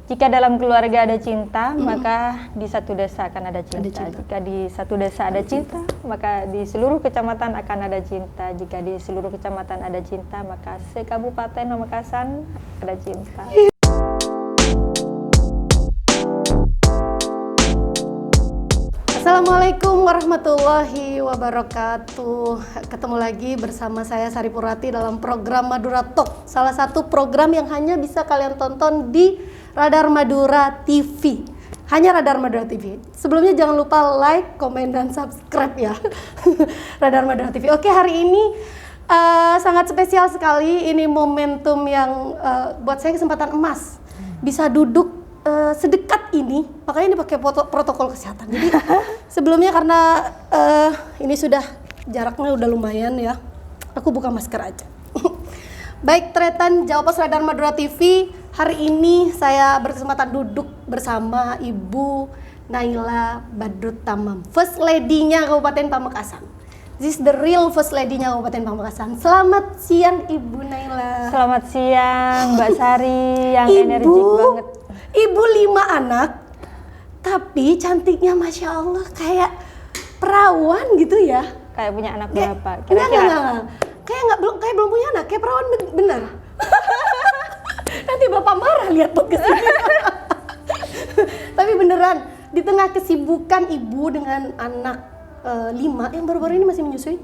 Jika dalam keluarga ada cinta, maka di satu desa akan ada cinta. Jika di satu desa ada cinta, maka di seluruh kecamatan akan ada cinta. Jika di seluruh kecamatan ada cinta, maka se-Kabupaten Pamekasan ada cinta. Assalamualaikum warahmatullahi wabarakatuh. Ketemu lagi bersama saya Sari Purwati dalam program Madura Talk. Salah satu program yang hanya bisa kalian tonton di Radar Madura TV. Hanya Radar Madura TV. Sebelumnya jangan lupa like, komen, dan subscribe ya. Radar Madura TV. Oke, hari ini sangat spesial sekali. Ini momentum yang buat saya kesempatan emas. Bisa duduk sedekat ini, makanya ini pakai protokol kesehatan. Jadi sebelumnya karena ini sudah jaraknya udah lumayan ya, aku buka masker aja. Baik, Tretan Jawa Pos Radar Madura TV, hari ini saya berkesempatan duduk bersama Ibu Naila Badrut Tamam, First Lady-nya Kabupaten Pamekasan. This is the real First Lady-nya Kabupaten Pamekasan. Selamat siang Ibu Naila. Selamat siang Mbak Sari yang energik banget. Ibu 5 anak, tapi cantiknya Masya Allah kayak perawan gitu ya. Kayak punya anak berapa? Kira-kira? Kayak belum punya anak, kayak perawan bener. Nanti Bapak marah lihat podcast ini. Tapi beneran, di tengah kesibukan ibu dengan anak 5 yang baru-baru ini masih menyusui?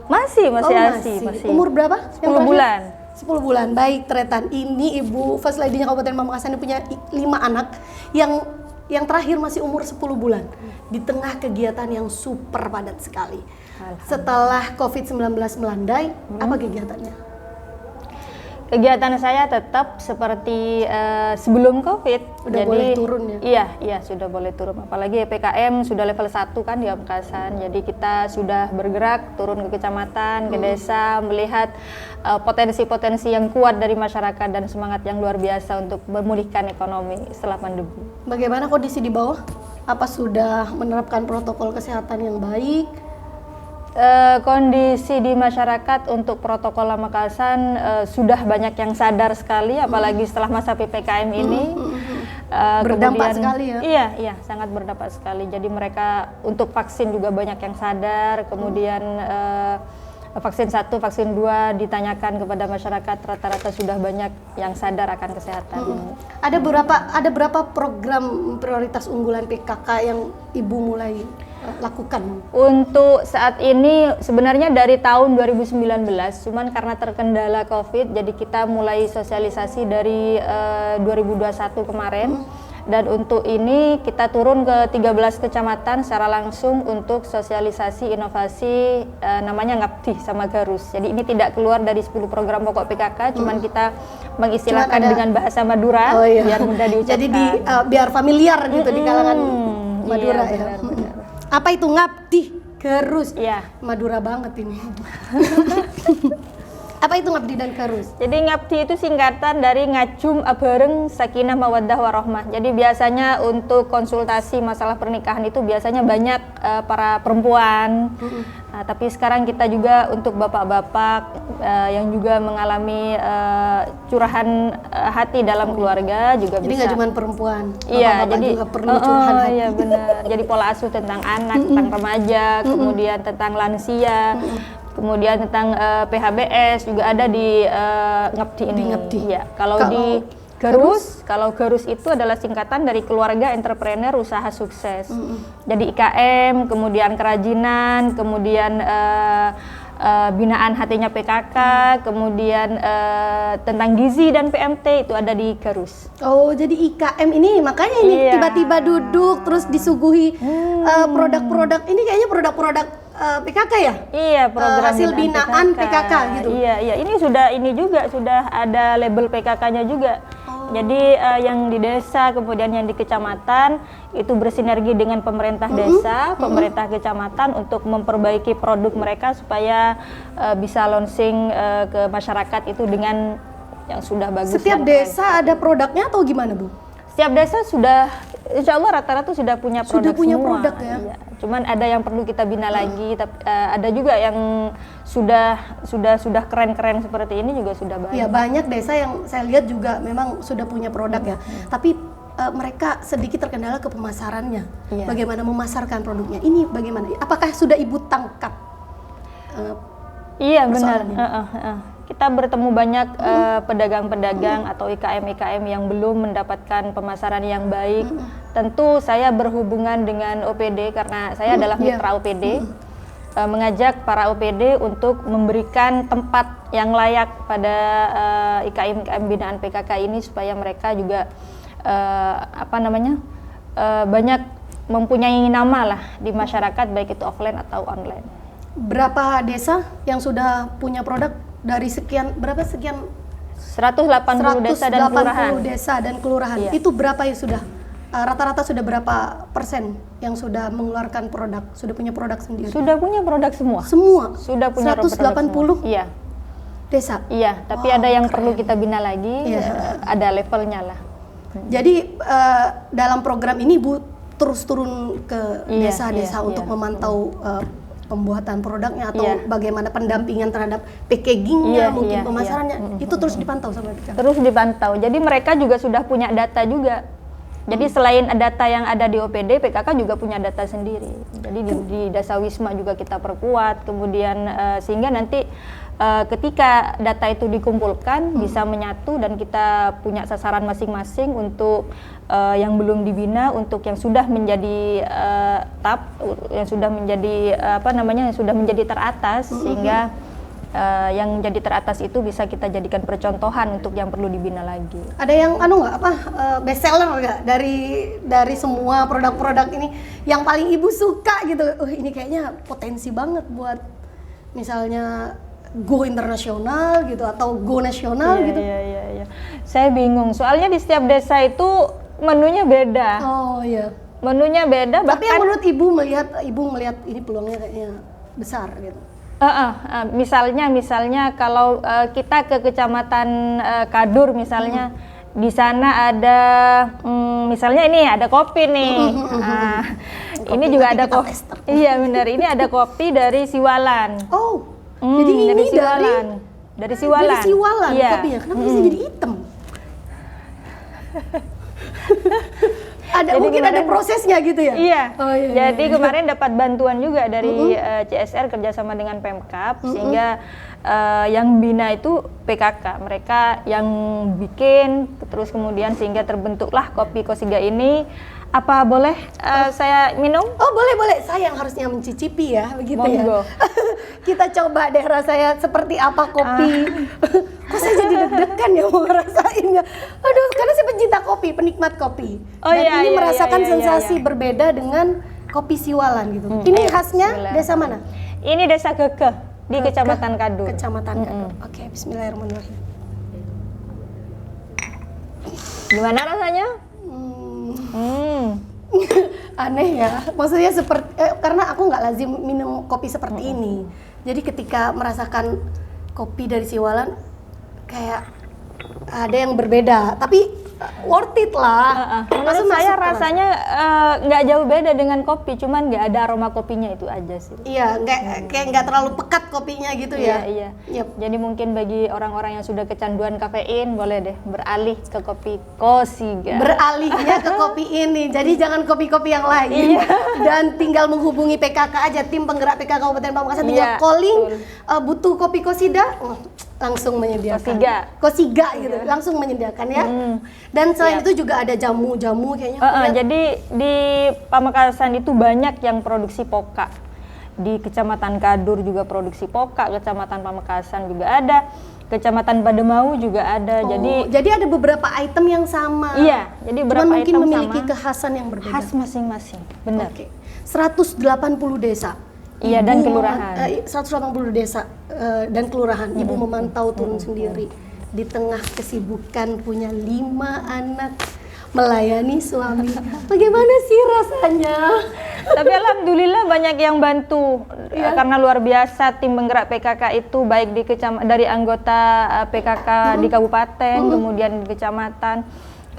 Masih ASI. Umur berapa? 10 bulan. 10 bulan. Baik, Tretan. Ini Ibu First Lady-nya Kabupaten Pamekasan punya 5 anak yang terakhir masih umur 10 bulan. Di tengah kegiatan yang super padat sekali. Setelah COVID-19 melandai, apa kegiatannya? Kegiatan saya tetap seperti sebelum COVID. Udah boleh turun ya? Iya, sudah boleh turun. Apalagi PPKM sudah level 1 kan di Pamekasan. Jadi kita sudah bergerak turun ke kecamatan, ke desa, melihat potensi-potensi yang kuat dari masyarakat dan semangat yang luar biasa untuk memulihkan ekonomi setelah pandemi. Bagaimana kondisi di bawah? Apa sudah menerapkan protokol kesehatan yang baik? Kondisi di masyarakat untuk protokol Pamekasan sudah banyak yang sadar sekali, apalagi setelah masa PPKM ini. Berdampak sekali ya? Iya, sangat berdampak sekali. Jadi mereka untuk vaksin juga banyak yang sadar, kemudian vaksin 1, vaksin 2 ditanyakan kepada masyarakat, rata-rata sudah banyak yang sadar akan kesehatan. Ada berapa program prioritas unggulan PKK yang Ibu mulai lakukan? Untuk saat ini sebenarnya dari tahun 2019, cuman karena terkendala COVID, jadi kita mulai sosialisasi dari 2021 kemarin. Dan untuk ini kita turun ke 13 kecamatan secara langsung untuk sosialisasi inovasi namanya Ngabdi sama Garus. Jadi ini tidak keluar dari 10 program pokok PKK, cuman kita mengistilahkan dengan bahasa Madura biar mudah diucapkan. Jadi biar familiar gitu di kalangan Madura ya. Benar. Apa itu Ngabdi Garus? Iya. Madura banget ini. Apa itu Ngabdi dan Garus? Jadi Ngabdi itu singkatan dari Ngajum Abareng Sakinah Mawaddah Warahmah. Jadi biasanya untuk konsultasi masalah pernikahan itu biasanya banyak para perempuan. Nah, tapi sekarang kita juga untuk bapak-bapak yang juga mengalami curahan hati dalam keluarga juga jadi bisa. Jadi nggak cuma perempuan, iya, jadi juga perlu curahan hati. Iya benar. Jadi pola asuh tentang anak, tentang remaja, kemudian tentang lansia. Kemudian tentang PHBS juga ada di Ngabdi ini. Ya, kalau di Garus, kalau Garus itu adalah singkatan dari Keluarga Entrepreneur Usaha Sukses. Jadi IKM, kemudian kerajinan, kemudian binaan hatinya PKK, kemudian tentang gizi dan PMT itu ada di Garus. Oh, jadi IKM ini makanya ini tiba-tiba duduk terus disuguhi produk-produk ini kayaknya produk-produk PKK ya? Iya, program hasil binaan PKK gitu. Iya. Ini juga sudah ada label PKK-nya juga. Jadi yang di desa kemudian yang di kecamatan itu bersinergi dengan pemerintah desa, pemerintah kecamatan untuk memperbaiki produk mereka supaya bisa launching ke masyarakat itu dengan yang sudah bagus. Setiap desa ada produknya atau gimana, Bu? Setiap desa sudah, insya Allah rata-rata sudah punya produk Sudah punya semua. produk ya? Iya. Cuman ada yang perlu kita bina lagi, tapi ada juga yang sudah keren-keren seperti ini juga sudah banyak. Ya banyak desa yang saya lihat juga memang sudah punya produk ya. Tapi mereka sedikit terkendala ke pemasarannya. Iya. Bagaimana memasarkan produknya? Ini bagaimana? Apakah sudah Ibu tangkap? Iya benar. persoalannya? Kita bertemu banyak pedagang-pedagang atau IKM-IKM yang belum mendapatkan pemasaran yang baik. Tentu saya berhubungan dengan OPD karena saya adalah mitra OPD, mengajak para OPD untuk memberikan tempat yang layak pada IKM-IKM binaan PKK ini supaya mereka juga banyak mempunyai nama lah di masyarakat, baik itu offline atau online. Berapa desa yang sudah punya produk dari berapa sekian 180 desa dan kelurahan. 180 desa dan kelurahan. Iya. Itu berapa yang sudah rata-rata sudah berapa persen yang sudah mengeluarkan produk, sudah punya produk sendiri? Sudah punya produk semua. Semua. Sudah punya 180 produk semua. Iya. Desa. Iya, tapi ada yang perlu kita bina lagi, ada levelnya lah. Jadi dalam program ini Bu terus turun ke desa-desa untuk memantau pembuatan produknya atau bagaimana pendampingan terhadap packagingnya, mungkin pemasarannya, itu terus dipantau sama PKK. Terus dipantau. Jadi mereka juga sudah punya data juga. Jadi selain data yang ada di OPD, PKK juga punya data sendiri. Jadi di Desa Wisma juga kita perkuat. Kemudian sehingga nanti ketika data itu dikumpulkan bisa menyatu dan kita punya sasaran masing-masing untuk yang belum dibina, untuk yang sudah menjadi yang sudah menjadi yang sudah menjadi teratas, sehingga yang jadi teratas itu bisa kita jadikan percontohan untuk yang perlu dibina lagi. Ada yang best seller nggak dari semua produk-produk ini yang paling Ibu suka gitu? Ini kayaknya potensi banget buat misalnya go internasional gitu atau go nasional gitu. Iya. Saya bingung. Soalnya di setiap desa itu menunya beda. Oh iya. Menunya beda. Tapi yang menurut Ibu melihat ini peluangnya kayaknya besar gitu. Misalnya kalau kita ke Kecamatan Kadur misalnya, di sana ada misalnya ini ada kopi nih. Ini juga ada kopi. Iya benar, ini ada kopi dari Siwalan. Oh. Jadi ini dari Siwalan. Dari Siwalan iya. Kopinya. Kenapa bisa jadi hitam? Mungkin ada prosesnya gitu ya? Iya. Oh, iya. Jadi kemarin dapat bantuan juga dari CSR kerjasama dengan Pemkab, sehingga yang bina itu PKK. Mereka yang bikin, terus kemudian sehingga terbentuklah kopi Kosiga ini. Apa boleh saya minum? Oh boleh. Saya yang harusnya mencicipi ya, begitu. Monggo. Ya. Kita coba deh rasanya seperti apa kopi. Kok saya jadi deg-degan ya mau ngerasainnya. Aduh, karena saya pencinta kopi, penikmat kopi. Dan ini merasakan sensasi berbeda dengan kopi Siwalan gitu. Ini khasnya desa mana? Ini Desa Gegeh di Kecamatan Kadur. Kecamatan Kadur. Oke, bismillahirrahmanirrahim. Gimana rasanya? Aneh ya, maksudnya seperti karena aku nggak lazim minum kopi seperti ini. Jadi ketika merasakan kopi dari Siwalan kayak ada yang berbeda, tapi worth it lah. Menurut saya rasanya nggak jauh beda dengan kopi, cuman nggak ada aroma kopinya itu aja sih. Iya, kayak nggak terlalu pekat kopinya gitu ya. Iya. Jadi mungkin bagi orang-orang yang sudah kecanduan kafein boleh deh beralih ke kopi Kosiga. Beralihnya ke kopi ini, jadi jangan kopi-kopi yang lain. Dan tinggal menghubungi PKK aja, tim penggerak PKK Kabupaten Pamekasan, tinggal calling butuh kopi Kosida. Langsung menyediakan. Kosiga gitu, langsung menyediakan ya. Dan selain itu juga ada jamu-jamu kayaknya. Jadi di Pamekasan itu banyak yang produksi poka. Di Kecamatan Kadur juga produksi poka, Kecamatan Pamekasan juga ada, Kecamatan Pademau juga ada. Jadi ada beberapa item yang sama. Iya, jadi beberapa mungkin item memiliki sama, kekhasan yang berbeda. Khas masing-masing, benar. 180 desa. Iya, dan kelurahan. 180 desa dan kelurahan. Ibu memantau turun sendiri di tengah kesibukan, punya 5 anak, melayani suami. Bagaimana sih rasanya? Tapi alhamdulillah banyak yang bantu karena luar biasa tim penggerak PKK itu baik dari anggota PKK di kabupaten, kemudian di kecamatan.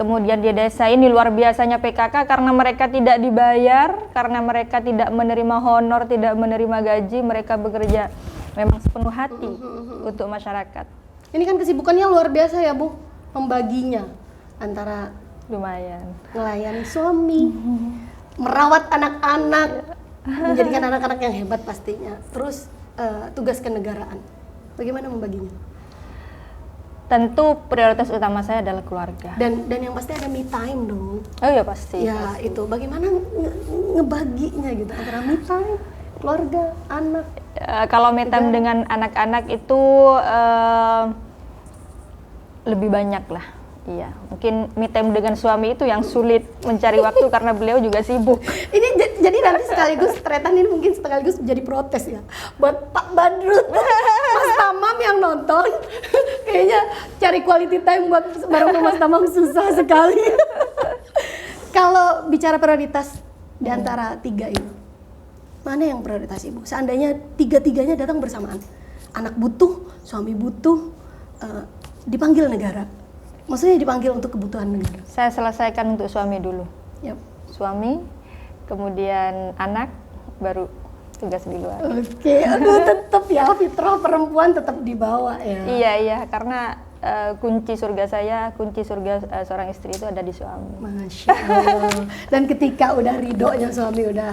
Kemudian di desa ini luar biasanya PKK karena mereka tidak dibayar, karena mereka tidak menerima honor, tidak menerima gaji, mereka bekerja memang sepenuh hati untuk masyarakat. Ini kan kesibukannya luar biasa ya Bu, membaginya antara Lumayan. melayani suami, merawat anak-anak, menjadikan anak-anak yang hebat pastinya. Terus tugas kenegaraan, bagaimana membaginya? Tentu prioritas utama saya adalah keluarga. Dan yang pasti ada me time dong. Oh iya pasti. Ya pasti. itu bagaimana ngebaginya gitu antara me time, keluarga, anak. Kalau me time dengan anak-anak itu lebih banyak lah. Iya, mungkin me time dengan suami itu yang sulit mencari waktu karena beliau juga sibuk. Ini jadi nanti sekaligus tretan ini mungkin sekaligus menjadi protes ya buat Pak Badrut, Mas Tamam yang nonton. Kayaknya cari quality time buat bareng Mas Tamam susah sekali. Kalau bicara prioritas di antara tiga ini, mana yang prioritas Ibu? Seandainya tiga-tiganya datang bersamaan, anak butuh, suami butuh, dipanggil negara. Maksudnya dipanggil untuk kebutuhan negara. Saya selesaikan untuk suami dulu. Yep. Suami, kemudian anak, baru tugas di luar. Oke, aduh tetap ya fitrah perempuan tetap dibawa ya. Iya, karena kunci surga saya, kunci surga seorang istri itu ada di suami. Masya Allah. Dan ketika udah ridhonya suami udah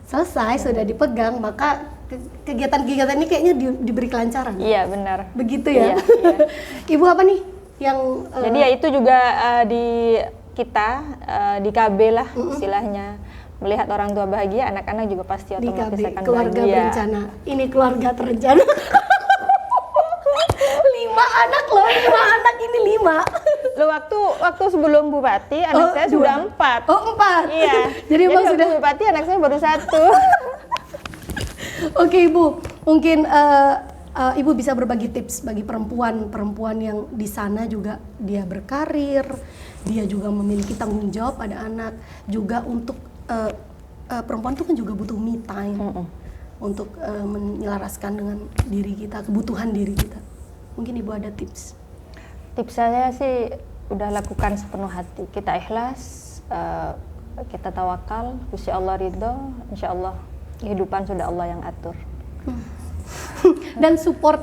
selesai, sudah dipegang, maka kegiatan-kegiatan ini kayaknya diberi kelancaran. Iya, benar. Begitu ya? Iya. Ibu apa nih yang... Jadi ya itu juga di kita, di KB lah istilahnya. Melihat orang tua bahagia, anak-anak juga pasti otomatis di KB, akan keluarga bahagia. berencana. Ini keluarga terencana. 5 anak loh, 5 anak ini 5. Lo waktu sebelum Bupati, anak saya sudah 4. Oh 4? Iya. Jadi emang waktu sudah... Bupati anak saya baru 1. Oke Ibu, mungkin Ibu bisa berbagi tips bagi perempuan yang di sana juga dia berkarir, dia juga memiliki tanggung jawab pada anak, juga untuk perempuan itu kan juga butuh me time untuk menyelaraskan dengan diri kita, kebutuhan diri kita. Mungkin Ibu ada tips? Tips saya sih udah lakukan sepenuh hati. Kita ikhlas, kita tawakal, Gusti Allah ridho, insya Allah kehidupan sudah Allah yang atur. Dan support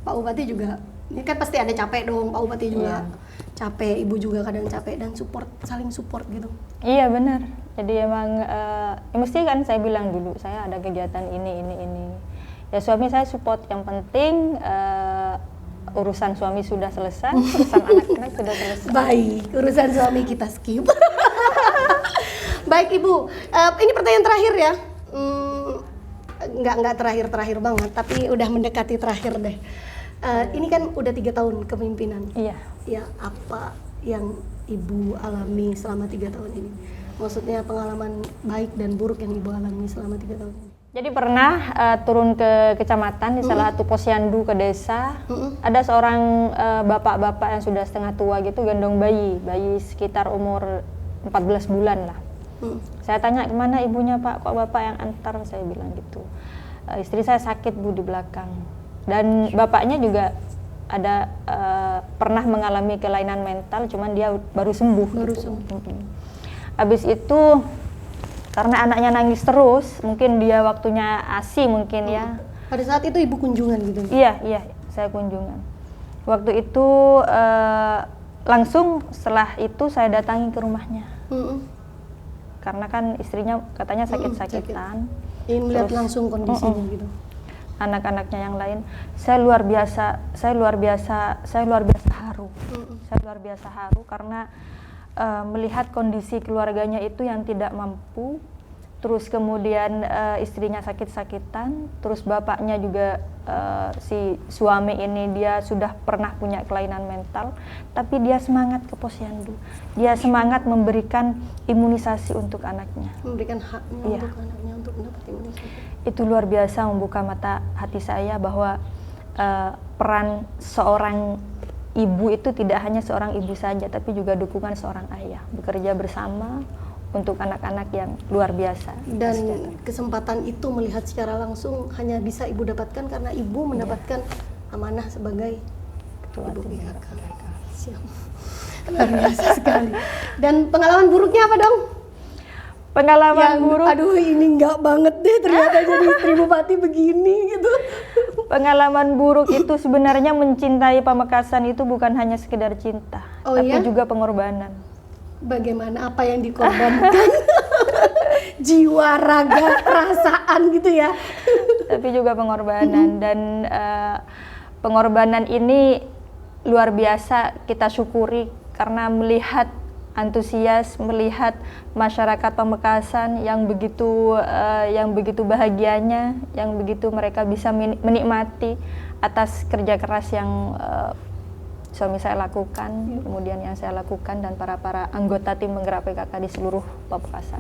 Pak Bupati juga, ini kan pasti ada capek dong, Pak Bupati juga capek, Ibu juga kadang capek, dan saling support gitu. Iya benar, jadi emang mesti kan saya bilang dulu, saya ada kegiatan ini. Ya suami saya support, yang penting urusan suami sudah selesai, urusan anak-anak sudah selesai. Baik, urusan suami kita skip. Baik Ibu, ini pertanyaan terakhir ya. Nggak terakhir banget, tapi udah mendekati terakhir deh. Ini kan udah 3 tahun kepemimpinan. Iya. Ya, apa yang Ibu alami selama 3 tahun ini? Maksudnya pengalaman baik dan buruk yang Ibu alami selama 3 tahun ini. Jadi pernah turun ke kecamatan di salah satu posyandu ke desa. Ada seorang bapak-bapak yang sudah setengah tua gitu gendong bayi sekitar umur 14 bulan lah. Saya tanya, kemana ibunya Pak? Kok Bapak yang antar? Saya bilang gitu. Istri saya sakit Bu di belakang. Dan bapaknya juga ada pernah mengalami kelainan mental, cuman dia baru sembuh. Habis itu karena anaknya nangis terus, mungkin dia waktunya ASI mungkin ya. Pada saat itu Ibu kunjungan gitu? Iya, saya kunjungan. Waktu itu langsung setelah itu saya datangi ke rumahnya. Karena kan istrinya katanya sakit-sakitan. Ingin melihat langsung kondisinya gitu. Anak-anaknya yang lain, saya luar biasa haru. Saya luar biasa haru karena melihat kondisi keluarganya itu yang tidak mampu, terus kemudian istrinya sakit-sakitan, terus bapaknya juga si suami ini dia sudah pernah punya kelainan mental, tapi dia semangat ke posyandu, dia semangat memberikan imunisasi untuk anaknya, memberikan haknya untuk anaknya untuk mendapat imunisasi. Itu luar biasa membuka mata hati saya bahwa peran seorang ibu itu tidak hanya seorang ibu saja, tapi juga dukungan seorang ayah, bekerja bersama untuk anak-anak yang luar biasa. Dan kesempatan itu melihat secara langsung hanya bisa Ibu dapatkan karena Ibu mendapatkan amanah sebagai Ibu PKK. Siap. Luar biasa sekali. Dan pengalaman buruknya apa dong? Pengalaman buruk. Aduh ini enggak banget deh ternyata jadi istri bupati begini gitu. Pengalaman buruk itu sebenarnya mencintai Pamekasan itu bukan hanya sekedar cinta, tapi juga pengorbanan. Bagaimana apa yang dikorbankan? Jiwa, raga, perasaan gitu ya. Tapi juga pengorbanan dan pengorbanan ini luar biasa kita syukuri karena melihat antusias, melihat masyarakat Pamekasan yang begitu bahagianya, yang begitu mereka bisa menikmati atas kerja keras yang suami saya lakukan, kemudian yang saya lakukan dan para anggota tim penggerak PKK di seluruh Pamekasan.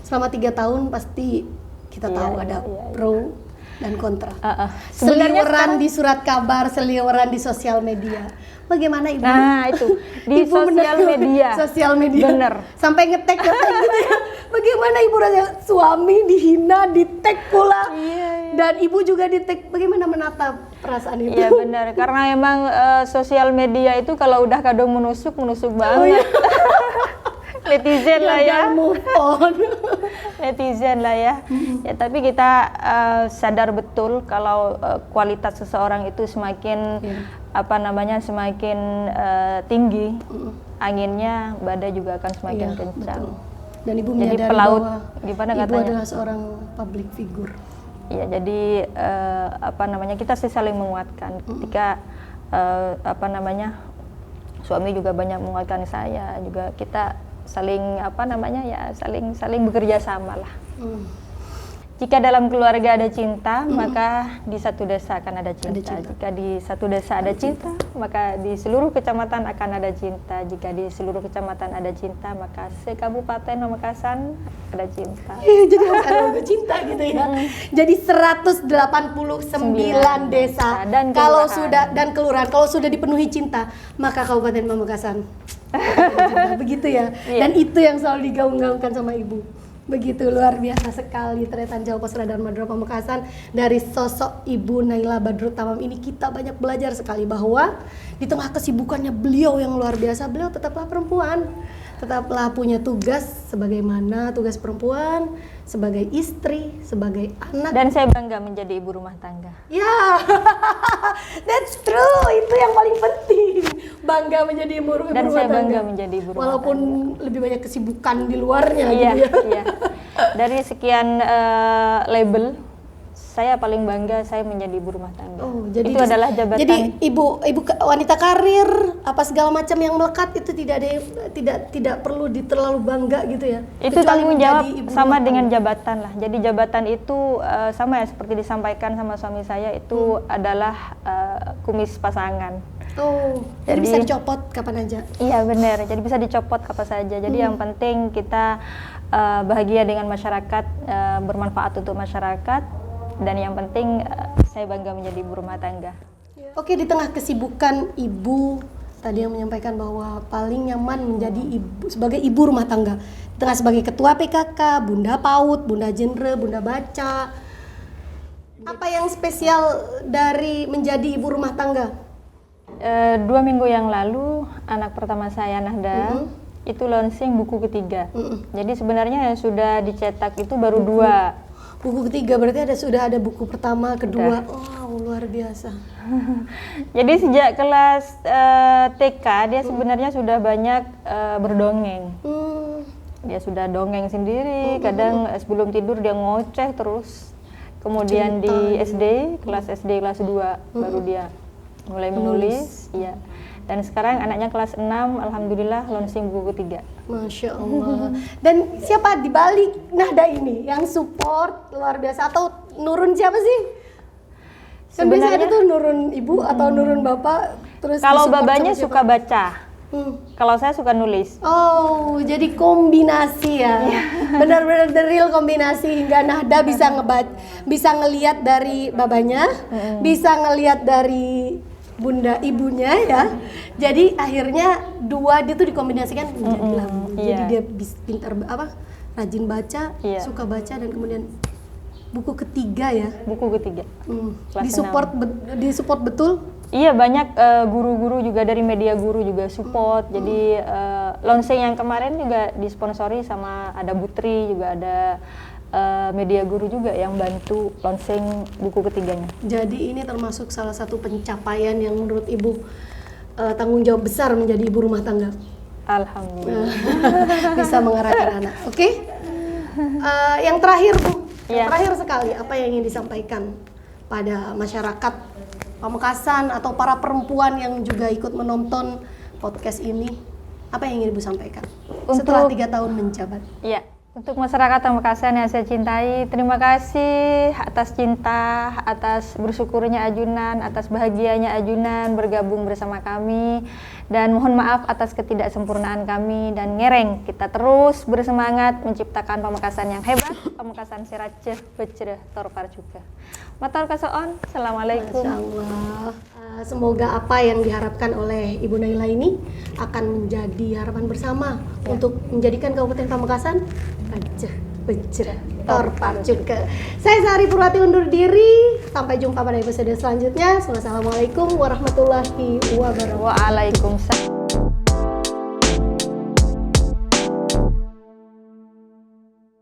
Selama 3 tahun pasti kita tahu ada pro dan kontra. Seliweran di surat kabar, seliweran di sosial media. Bagaimana Ibu? Nah itu di Ibu sosial media. Bener. Sampai ngetek gitu ya. Bagaimana Ibu rasa suami dihina, di-tag pula, dan Ibu juga di-tag. Bagaimana menata perasaan Ibu? Iya benar, karena emang sosial media itu kalau udah kadang menusuk banget. Netizen lah ya. Move on. Netizen lah ya. Ya tapi kita sadar betul kalau kualitas seseorang itu semakin semakin tinggi, anginnya badai juga akan semakin kencang. Betul. Dan Ibu jadi menyadari pelaut, bahwa Ibu adalah seorang public figure. Iya, jadi kita saling menguatkan. Ketika suami juga banyak menguatkan saya, juga kita saling saling bekerja sama lah. Jika dalam keluarga ada cinta, maka di satu desa akan ada cinta. Jika di satu desa ada cinta, maka di seluruh kecamatan akan ada cinta. Jika di seluruh kecamatan ada cinta, maka se-Kabupaten Pamekasan ada cinta. Jadi harus ada cinta gitu ya. Jadi 189 desa dan kalau kelurahan kalau sudah dipenuhi cinta, maka Kabupaten Pamekasan begitu ya. Dan itu yang selalu digaung-gaungkan sama Ibu. Begitu luar biasa sekali ternyata Jawab Pos Radar Madura Pamekasan. Dari sosok Ibu Naila Badrut Tamam ini kita banyak belajar sekali bahwa di tengah kesibukannya beliau yang luar biasa, beliau tetaplah perempuan, tetaplah punya tugas sebagaimana tugas perempuan, sebagai istri, sebagai anak. Dan saya bangga menjadi ibu rumah tangga. Ya, that's true. Itu yang paling penting. Bangga menjadi ibu rumah tangga. Dan saya bangga menjadi ibu rumah walaupun tangga. Lebih banyak kesibukan di luarnya iya, gitu ya. Iya. Dari sekian label, saya paling bangga saya menjadi ibu rumah tangga. Oh, jadi itu adalah jabatan. Jadi ibu wanita karir apa segala macam yang melekat itu tidak perlu terlalu bangga gitu ya. Itu tanggung jawab sama dengan jabatan lah. Jadi jabatan itu sama ya seperti disampaikan sama suami saya itu adalah kumis pasangan. Oh, jadi bisa dicopot kapan aja. Iya benar. Jadi bisa dicopot kapan saja. Jadi yang penting kita bahagia dengan masyarakat, bermanfaat untuk masyarakat. Dan yang penting saya bangga menjadi ibu rumah tangga. Oke, di tengah kesibukan Ibu tadi yang menyampaikan bahwa paling nyaman menjadi ibu sebagai ibu rumah tangga. Di tengah sebagai ketua PKK, Bunda PAUD, Bunda Genre, Bunda Baca. Apa yang spesial dari menjadi ibu rumah tangga? 2 minggu yang lalu anak pertama saya Nahda itu launching buku ketiga. Jadi sebenarnya yang sudah dicetak itu baru 2. Buku ketiga berarti sudah ada buku pertama, kedua. Wow, luar biasa. Jadi sejak kelas TK dia sebenarnya sudah banyak berdongeng. Dia sudah dongeng sendiri, kadang sebelum tidur dia ngoceh terus. Kemudian cerita, di SD, kelas SD kelas 2 baru dia mulai menulis. Iya. Dan sekarang anaknya kelas 6, alhamdulillah launching buku ketiga. Masya Allah. Dan siapa di balik Nahda ini yang support luar biasa atau nurun siapa sih? Sebenarnya itu nurun ibu atau nurun bapak? Terus kalau babanya suka baca, kalau saya suka nulis. Oh, jadi kombinasi ya. Benar-benar the real kombinasi hingga Nahda bisa ngelihat dari babanya, bisa ngelihat dari bunda ibunya ya. Jadi akhirnya dia tuh dikombinasikan menjadilah buku. Jadi dia pintar rajin baca, suka baca, dan kemudian buku ketiga ya. Buku ketiga. Disupport betul? Iya, banyak guru-guru juga dari media guru juga support. Jadi launching yang kemarin juga disponsori sama ada Butri, juga ada media guru juga yang bantu launching buku ketiganya. Jadi ini termasuk salah satu pencapaian yang menurut Ibu tanggung jawab besar menjadi ibu rumah tangga. Alhamdulillah. Bisa mengarahkan anak. Oke. Yang terakhir Bu, yang Iya. terakhir sekali apa yang ingin disampaikan pada masyarakat Pamekasan atau para perempuan yang juga ikut menonton podcast ini, apa yang ingin Ibu sampaikan setelah 3 tahun menjabat? Iya, untuk masyarakat Pamekasan yang saya cintai, terima kasih atas cinta, atas bersyukurnya Ajunan, atas bahagianya Ajunan bergabung bersama kami, dan mohon maaf atas ketidaksempurnaan kami, dan ngereng kita terus bersemangat menciptakan Pamekasan yang hebat, Pamekasan Seraceh Becreh Torpar juga. Matur kasoon, assalamualaikum. Masya Allah. Semoga apa yang diharapkan oleh Ibu Naila ini akan menjadi harapan bersama untuk menjadikan Kabupaten Pamekasan Aceh Becreh Torpar juga. Saya Sari Purwati undur diri. Sampai jumpa pada episode selanjutnya. Wassalamualaikum warahmatullahi wabarakatuh. Waalaikumsalam.